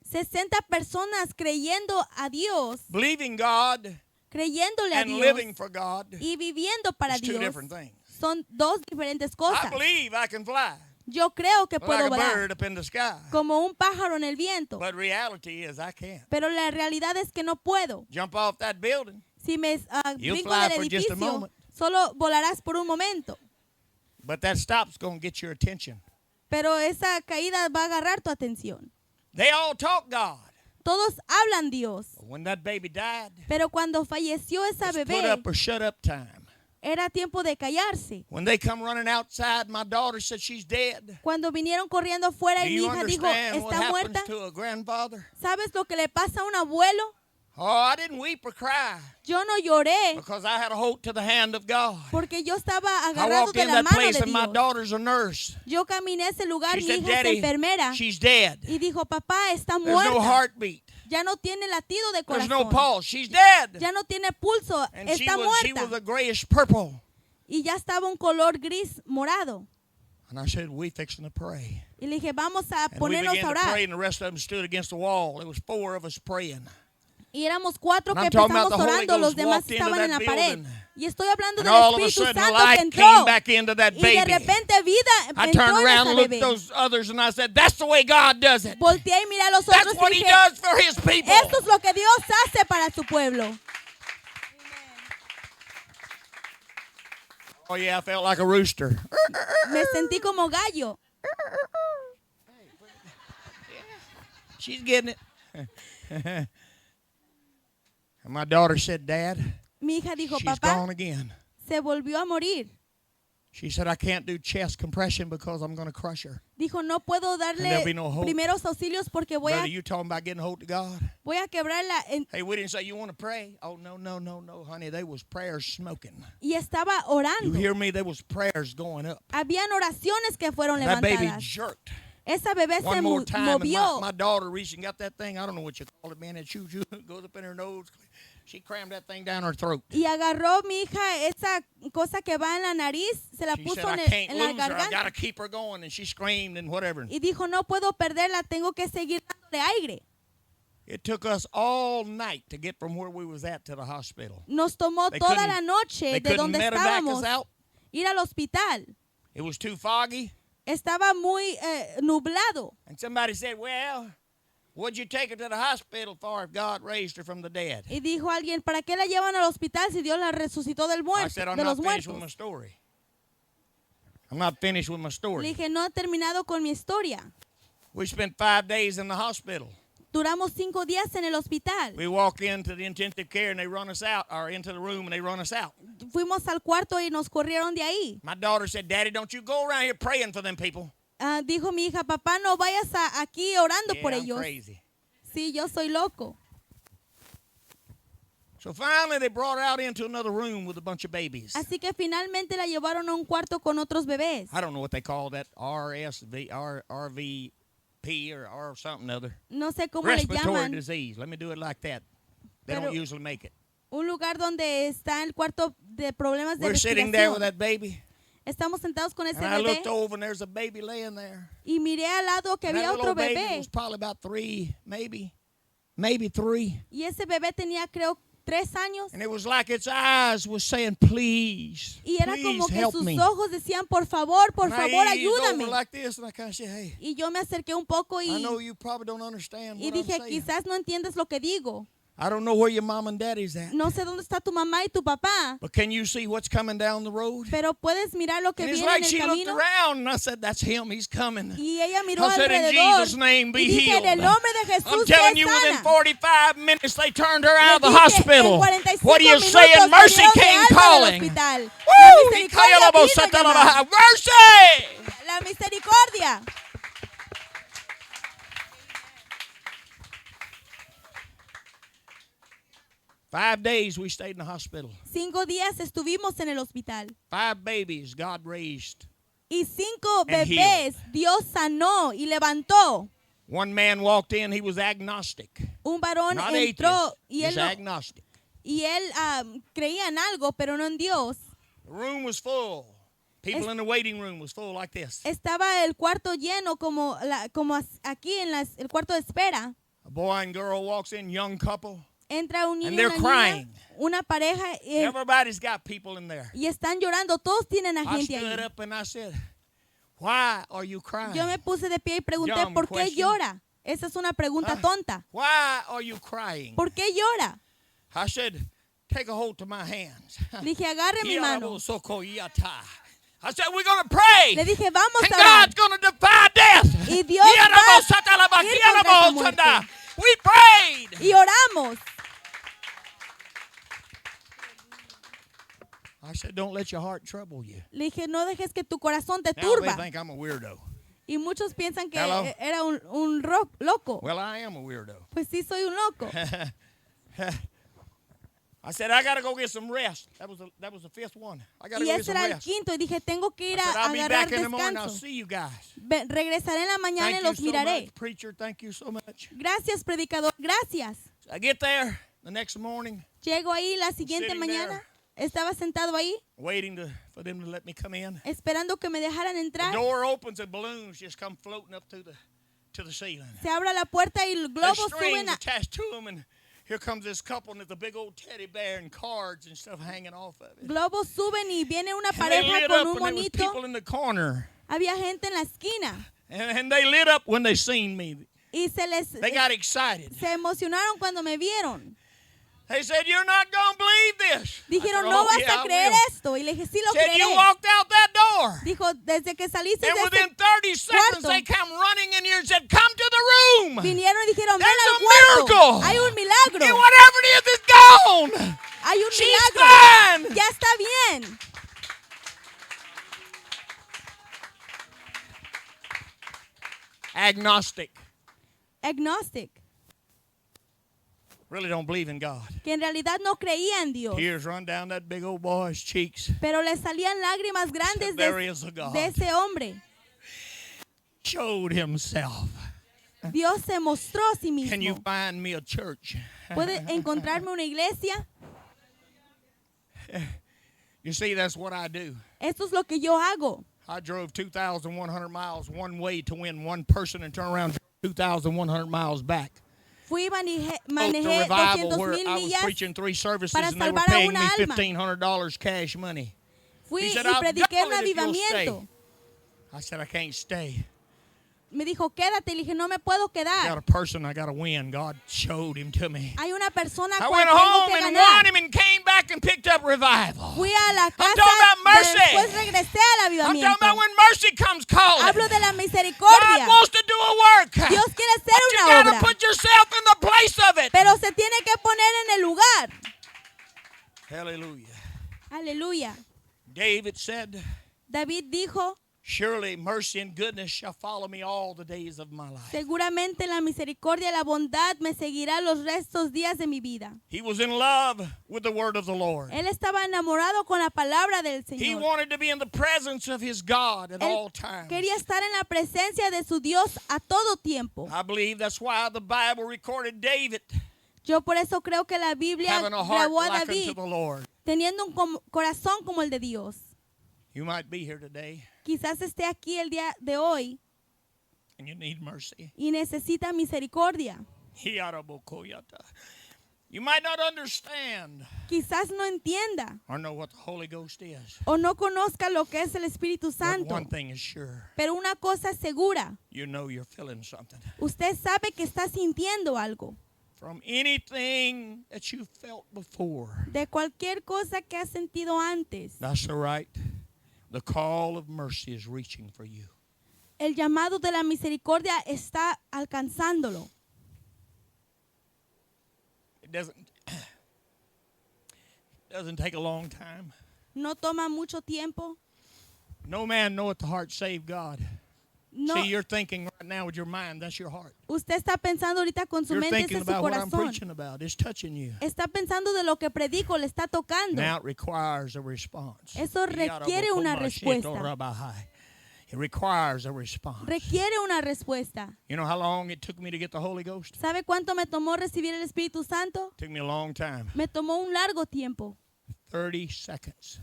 60 personas creyendo a Dios, believing God, creyéndole a and Dios living for God. y viviendo para It's two Dios. different things. Son dos diferentes I cosas. believe I can fly Yo creo que like puedo a volar bird up in the sky. como un pájaro en el viento, But reality is I can't. pero la realidad es que no puedo. Jump off that building. Si me You'll brinco fly del for just a edificio, moment. solo volarás por un momento. But that stop's going to get your attention. Pero esa caída va a agarrar tu atención. They all talk God. Todos hablan Dios, But when that baby died, pero cuando falleció esa it's put bebé, up or shut up time. era tiempo de callarse. When they come running outside, my daughter said she's dead. Cuando vinieron corriendo afuera Do y mi you hija dijo, understand what ¿está happens muerta? to a grandfather? ¿Sabes lo que le pasa a un abuelo? Oh, I didn't weep or cry Yo no lloré because I had a hold to the hand of God. porque yo estaba I agarrado walked de in la that mano place de and my Dios. daughter's a nurse. Yo caminé a ese lugar, She mi said, hija es Daddy, enfermera she's dead. y dijo, papá, está There's no muerta. heartbeat. Ya no tiene latido de There's no corazón. pulse. She's dead. Ya no tiene pulso. And Está she was muerta. a grayish purple. Y ya estaba un color gris morado. And I said, we fixing to pray. Y le dije, vamos a And we ponernos began a to pray, orar. and the rest of them stood against the wall. There was 4 of us praying. Y éramos 4 And que I'm talking about empezamos the Holy orando, los Ghost demás walked into estaban en la that pared. building. Y estoy hablando And del all of a Espíritu sudden, Santo life que came entró. back into that Y de baby. repente vida I entró turned en around esa and looked bebé. at those others, and I said, that's the way God does it. Volteé y miré a los That's otros what y He dije, does for His people. esto es lo que Dios hace para su pueblo. Oh, yeah, I felt like a rooster. Me sentí como gallo. She's getting it. And my daughter said, Dad, Mi hija dijo, she's papá, gone again. se volvió a morir. She said, I can't do chest compression because I'm going to crush her. Dijo, no puedo there'll darle be no hope. primeros auxilios porque voy Brother, a, you talking about getting hold to God? voy a quebrarla. Hey, we didn't say you want to pray. Oh, no, honey. There was prayers smoking. Y estaba You orando. hear me? There was prayers going up. Habían oraciones que fueron That baby levantadas. jerked. Esa bebé se One more time, and movió. my daughter reached and got that thing. I don't know what you call it, man. It shoo goes up in her nose. She crammed that thing down her throat. Y agarró mi hija esa cosa que va en la nariz, se la She puso said, I en can't la lose her. I got to garganta. keep her going. And she screamed and whatever. Y dijo, no puedo perderla, tengo que seguir dándole aire. It took us all night to get from where we was at to the hospital. Nos tomó They toda couldn't- la noche They de couldn't donde medevac estábamos us out. ir al hospital. It was too foggy. Estaba muy nublado. And somebody said, well, what'd you take her to the hospital for if God raised her from the dead? Y dijo alguien, ¿para qué la llevan al hospital si Dios la resucitó del I muerto, said, I'm de not los finished with my muertos? story. I'm not finished with my Le story. dije, no he terminado con mi historia. We spent 5 days in the hospital. Duramos 5 días en el hospital. We walk into the intensive care and they run us out, or into the room and they run us out. Fuimos al cuarto y nos corrieron de ahí. My daughter said, Daddy, don't you go around here praying for them people. Dijo mi hija, papá, no vayas aquí orando Yeah, por I'm ellos. crazy. Sí, yo soy loco. So finally they brought her out into another room with a bunch of babies. Así que finalmente la llevaron a un cuarto con otros bebés. I don't know what they call that, RVP or something other. No sé cómo le Respiratory llaman. disease. Let me do it like that. They Pero- don't usually make it. Un lugar donde está el cuarto de problemas de We're sitting there with respiración. that baby, Estamos sentados con ese and I bebé looked over and there's a baby laying there. y miré al lado que And that había little otro baby bebé. was probably about 3, maybe 3. Y ese bebé tenía, creo, 3 años. And it was like its eyes was saying, please, Y era please como que help sus me. ojos decían, por favor, And I ayúdame. eased over like this, and I kind of said, hey, Y yo me acerqué un poco I y know you probably don't understand y what I'm dije, saying. quizás no entiendes lo que digo. I don't know where your mom and daddy's at. No sé dónde está tu mamá y tu papá, But can you see what's coming down the road? pero puedes mirar lo que And it's viene like en she el looked camino. around and I said, that's him. He's coming. Y ella miró I said, in alrededor Jesus' name, be y dije, en el healed. nombre de I'm Jesús, telling sé you, within sana. 45 minutes, they turned her out of the Le dije, hospital. en 45 What are you minutos saying? Mercy salieron de came alta del calling. hospital. Woo! La misericordia vino a llamar. Mercy! La misericordia. Five days we stayed in the hospital. 5 días estuvimos en el hospital. 5 babies God raised. Y 5 And bebés Dios sanó y levantó. One man walked in, he was agnostic. Un varón Not entró atheist, y just él, agnostic. creía en algo, pero no en Dios. The room was full. People in the waiting room was full like this. Estaba el cuarto lleno como aquí en el cuarto de espera. A boy and girl walks in, young couple. Entra un niño And y they're una crying. niña, una pareja, Everybody's got people in there. y están llorando. Todos tienen a I gente stood ahí. up and I said, why are you crying? Yo me puse de pie y pregunté, Dumb ¿por qué question. llora? Esa es una pregunta Huh? tonta. Why are you crying? ¿Por qué llora? I said, take a hold to my hands. Le dije, agarre mi mano. I said, we're going to pray. Le dije, vamos And a orar. God's going to defy death. Y Dios va a ir contra esa muerte. We prayed. Y oramos. I said, don't let your heart trouble you. Le dije, no dejes que tu corazón te Now they turba. think I'm a weirdo. Y muchos piensan que Hello? era un loco. Well, I am a weirdo. Pues sí, soy un loco. I said, I got to go get some rest. That was the 5th one. I got to Y go get ese some era el rest. quinto. Y dije, tengo que I ir said, a I'll be agarrar back in the morning. I'll descanso. see you guys. Regresaré en la mañana Thank y you los so miraré. much, preacher. Thank you so much. Gracias, predicador. Gracias. So I get there the next morning, Llego ahí la siguiente sitting mañana. there. Estaba sentado ahí, waiting for them to let me come in. esperando que me dejaran The entrar. door opens and balloons just come floating up to the ceiling. Se abre la puerta y los There's globos suben strings attached to them, and here comes this couple, and there's a big old teddy bear and cards and stuff hanging off of it. globos suben y viene una And they pareja lit con up, un and there was people monito. in the corner. Había gente en la esquina And they lit up when they seen me. y They got excited. se emocionaron cuando me vieron. They said, you're not going to believe this. I Dijeron, said, no "Oh, vas yeah, a I creer will." esto. Y le dije, sí lo Said, you creeré. walked out that door. Dijo, desde que saliste And de within ese 30 seconds, cuarto. they come running in here and said, come to the room. vinieron y dijeron, ven There's al a cuarto. miracle. Hay un And milagro. whatever it is, it's gone. Hay un She's milagro. fine. Ya está bien. Agnostic. Agnostic. Really don't believe in God. Que en realidad no creía en Dios. Tears run down that big old boy's cheeks. Pero le salían lágrimas grandes There is a God. de ese hombre. Showed himself. Dios se mostró a sí Can you mismo. find me a church? ¿Puede encontrarme una iglesia? You see, that's what I do. Esto es lo que yo hago. I drove 2,100 miles one way to win one person and turn around 2,100 miles back. Fui Spoke to manejé revival 200,000 where I was millas. preaching 3 services para and they were salvar a paying una me alma. $1,500 cash money. Fui He said, y "I'll prediqué un double it if you'll avivamiento. I said, I can't stay. Me dijo, quédate. Le dije, no me puedo I got quedar. a person I got to win. God showed him to me. Hay una persona I cual went tengo home que and ganar. won him and came back and picked up revival. Fui a la casa, talking about mercy. después regresé al I'm talking avivamiento. about when mercy comes calling. Hablo de la God misericordia. wants to do a work. Dios quiere hacer But you una got to obra, put yourself in the place of it. pero se tiene que poner en el lugar. Hallelujah. Aleluya. David said, David dijo, surely mercy and goodness shall follow me all the days of my life. seguramente la misericordia y la bondad me seguirá los restos días de mi vida. He was in love with the word of the Lord. Él estaba enamorado con la palabra del He Señor. wanted to be in the presence of his God at all Él times. quería estar en la presencia de su Dios a todo tiempo. I believe that's why the Bible recorded David Yo por eso creo que la Biblia having a heart grabó a like unto David the Lord. teniendo un corazón como el de Dios. You might be here today Quizás esté aquí el día de hoy and you need mercy. y necesita misericordia. You might not understand Quizás no entienda or know what the Holy Ghost is. o no conozca lo que es el Espíritu But Santo. one thing is sure. Pero una cosa es segura. You know you're feeling something. Usted sabe que está sintiendo algo. from anything that you felt before. de cualquier cosa que has sentido antes. That's all right. The call of mercy is reaching for you. El llamado de la misericordia está alcanzándolo. It doesn't take a long time. No toma mucho tiempo. No man knoweth the heart save God. No, See, you're thinking right now with your mind, that's your heart. usted está pensando ahorita con su You're mente, ese thinking es su about what I'm corazón. preaching about. It's touching you. Está pensando de lo que predico, le está tocando. Now it requires a response. Eso requiere una respuesta. It requires a response. Requiere una respuesta. You know how long it took me to get the Holy Ghost? ¿Sabe cuánto me tomó recibir el Espíritu Santo? It took me a long time. Me tomó un largo tiempo, 30 seconds.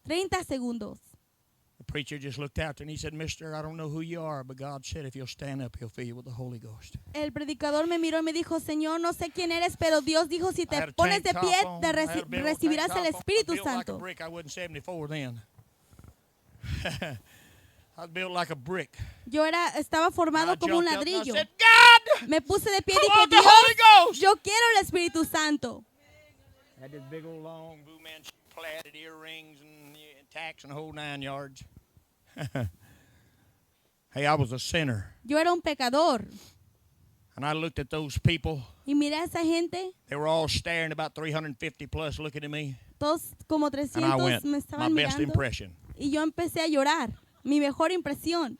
30 segundos. The preacher just looked out there and he said, Mister, I don't know who you are, but God said if you'll stand up, he'll fill you with the Holy Ghost. El predicador me miró y me dijo, Señor, no sé quién eres, pero Dios dijo, si I te had a pones tank de pie, top on. te I had a built recibirás tank el top on. Espíritu I built like a Santo. brick. I wasn't 74 then. I was built like a brick. Yo estaba I formado como un jumped up and I ladrillo. said, God, Me puse de pie I y dije, want the Dios, Holy Ghost. yo quiero el Espíritu Santo. Had this big old long Fu Manchu plaited earrings and tacks and the whole 9 yards. Hey, I was a sinner. Yo era un pecador. And I looked at those people. Y miré a esa gente, They were all staring, about 350 plus, looking at me. todos como And I 300 went, me my estaban best mirando. impression. Y yo empecé a llorar, mi mejor impresión.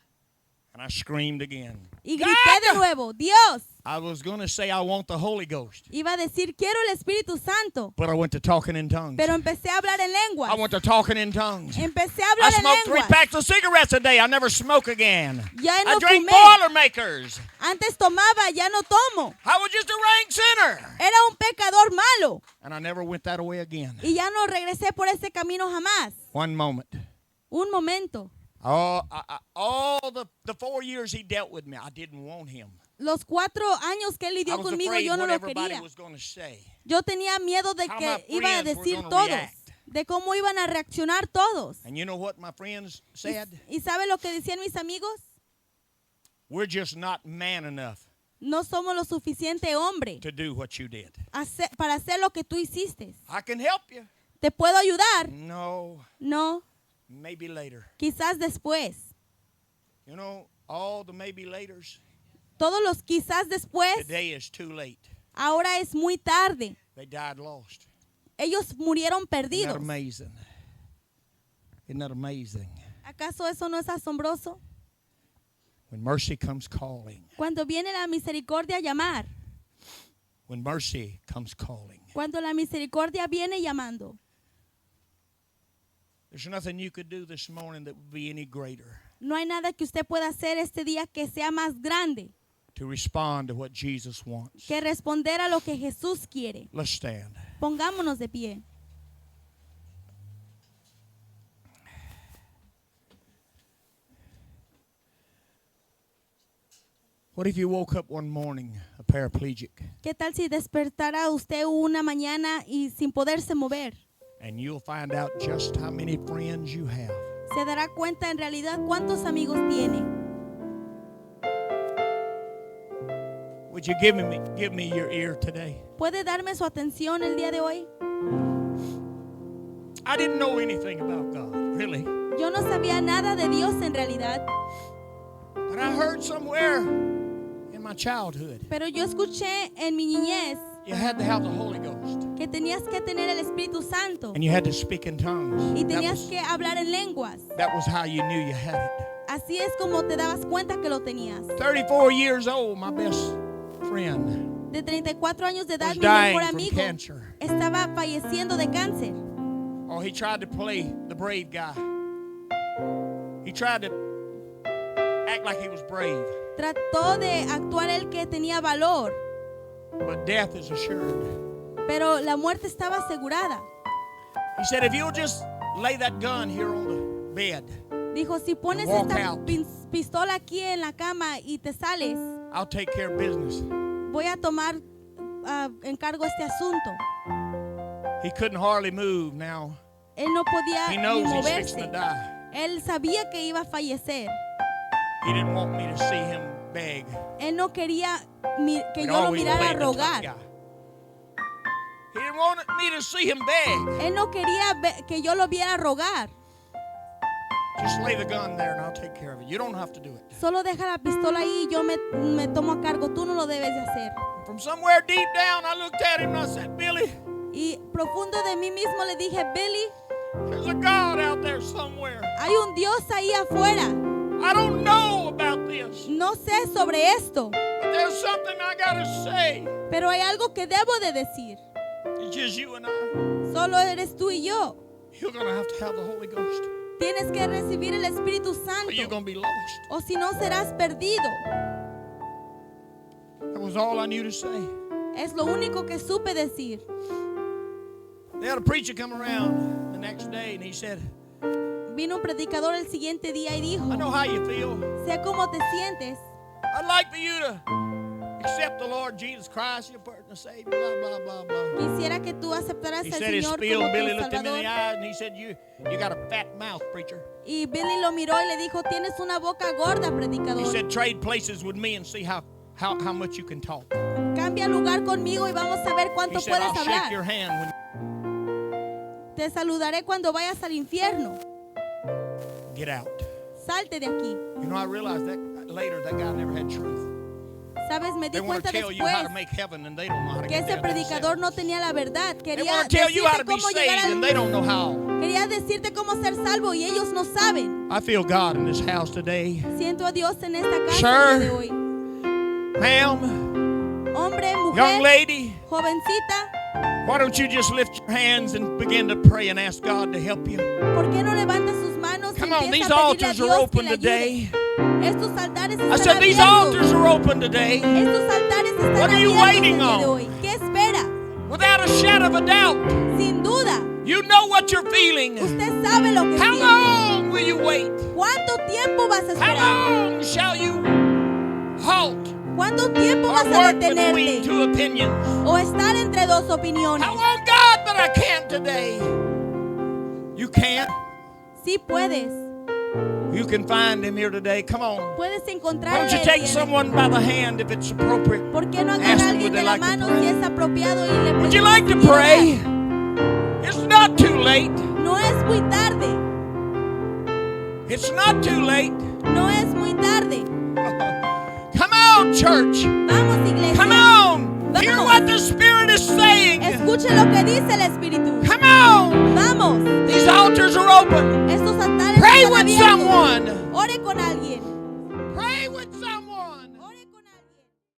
And I screamed again. Y grité de nuevo, Dios. I was going to say I want the Holy Ghost. Iba a decir, quiero el Espíritu Santo. But I went to talking in tongues. Pero empecé a hablar en lenguas. I went to talking in tongues. Empecé a I hablar en smoked 3 lenguas. packs of cigarettes a day. I never smoke again. Ya I no drank fumé. Boilermakers. Antes tomaba, ya no tomo. I was just a rank sinner. Era un pecador malo. And I never went that way again. Y ya no regresé por ese camino jamás. One moment. Un momento. All the 4 years he dealt with me, I didn't want him. Los 4 años que él I lidió was conmigo, afraid yo no what lo everybody quería. was going to say. Yo tenía miedo de How que my iba a friends were decir gonna todos, react. de cómo iban a reaccionar todos. And you know what my friends said? ¿Y sabe lo que decían mis amigos? We're just not man enough No somos lo suficiente hombre to do what you did. para hacer lo que tú hiciste. I can help you. ¿Te puedo ayudar? No, No, maybe later. quizás después. You know, all the maybe laters, Todos los quizás después, today is too late. ahora es muy tarde. They died lost. Ellos murieron Isn't that perdidos. amazing? Isn't that amazing? ¿Acaso eso no es asombroso? When mercy comes calling. Cuando viene la misericordia a llamar, When mercy comes calling. cuando la misericordia viene llamando, There's nothing you could do this morning that would be any greater no hay nada que usted pueda hacer este día que sea más grande to respond to what Jesus wants. que responder a lo que Jesús quiere. Let's stand. Pongámonos de pie. What if you woke up one morning a paraplegic ¿Qué tal si despertara usted una mañana y sin poderse mover? and you'll find out just how many friends you have? Se dará cuenta en realidad cuántos amigos tiene. Would you give me your ear today? ¿Puede darme su atención el día de hoy? I didn't know anything about God, really. Yo no sabía nada de Dios en realidad, But I heard somewhere in my childhood pero yo escuché en mi niñez you had to have the Holy Ghost que tenías que tener el Espíritu Santo and you had to speak in tongues. y That tenías que hablar en lenguas. was how you knew you had it. Así es como te dabas cuenta que lo tenías. 34 years old, my best friend De 34 años de edad, was mi mejor dying from amigo cancer. estaba falleciendo de cáncer. Oh, he tried to play the brave guy. He tried to act like he was brave. Trató de actuar el que tenía valor, But death is assured. pero la muerte estaba asegurada. He said, if you'll just lay that gun here on the bed, Dijo, si pones Walk esta out. pistola aquí en la cama y te sales, I'll take care of business. voy a tomar encargo este asunto. He couldn't hardly move now. Él no podía He ni knows he's fixing moverse. to die. Él sabía que iba a fallecer. He didn't want me to see him beg. Él no quería que He'd yo lo always mirara played the tough rogar. guy. He didn't want me to see him beg. Él no quería que yo lo viera rogar. Just lay the gun there and I'll take care of it. You don't have to do it. Solo deja la pistola ahí y yo me tomo a cargo. Tú no lo debes de hacer. From somewhere deep down, I looked at him and I said, Billy, Y profundo de mí mismo le dije, Billy, there's a God out there somewhere. hay un Dios ahí afuera. I don't know about this, No sé sobre esto, but there's something I gotta say. pero hay algo que debo de decir. It's just you and I. Solo eres tú y yo. You're gonna have to have the Holy Ghost, Tienes que recibir el Espíritu or you're Santo, gonna be lost. o si no serás perdido. That was all I knew to say. Es lo único que supe decir. They had a preacher come around the next day and he said, Vino un predicador el siguiente día y dijo, I know how you feel. sé cómo te sientes. I'd like for you to accept the Lord Jesus Christ, your personal Savior, blah, blah, blah, blah. Quisiera que tú aceptaras He al said his Señor spiel. como Billy tu looked him in the Salvador. eyes and he said, you got a fat mouth, preacher. Y Billy lo miró y le dijo, tienes una boca gorda, He predicador. said, trade places with me and see how much you can talk. Cambia lugar conmigo y vamos a ver He cuánto said, puedes I'll shake your hablar. hand when Te saludaré cuando vayas al infierno. you get out. Salte de aquí. You know, I realized that later that guy never had truth. Sabes, me di They want to cuenta tell you how to después make heaven and they don't know how to que get ese there predicador no themselves. tenía la verdad. They Quería want to tell you how to decirte be cómo llegar saved and they al... don't know how. Quería decirte cómo ser salvo y ellos no saben. I feel God in this house today. Siento a Dios en esta casa Sir. el día de hoy. Ma'am, Hombre, young mujer, lady, jovencita, why don't you just lift your hands and begin to pray and ask God to help you? ¿por qué no levantas sus manos y Come on, these empieza a pedirle a altars are Dios que open le ayude? today. Estos altares I están said, these abiertos. altars are open today. Estos altares están What are you abiertos waiting el día de on? hoy. ¿Qué espera? Without a shadow of a doubt. Sin duda, You know what you're feeling. usted sabe lo que How siente. long will you wait? ¿Cuánto tiempo vas a How esperar? long shall you halt ¿Cuánto tiempo or vas a work between detenerte? two opinions? O estar entre dos opiniones. How long, God, but I can't today. You can't. Sí puedes. You can find him here today. Come on. Puedes Why encontrar don't you take someone by the hand if it's appropriate? ¿Por qué no Ask agarrar a them, alguien would de they la like to mano pray? si es apropiado y le Would you preguntas like to si quiere pray? orar? It's not too late. No es muy tarde. It's not too late. No es muy tarde. Come on, church. Vamos, iglesia. Come on. Hear Vamos. what the Spirit is saying. Escuche lo que dice el Espíritu. Come on. Vamos. These altars are open. Estos altares Pray están with abiertos. someone. Ore con alguien.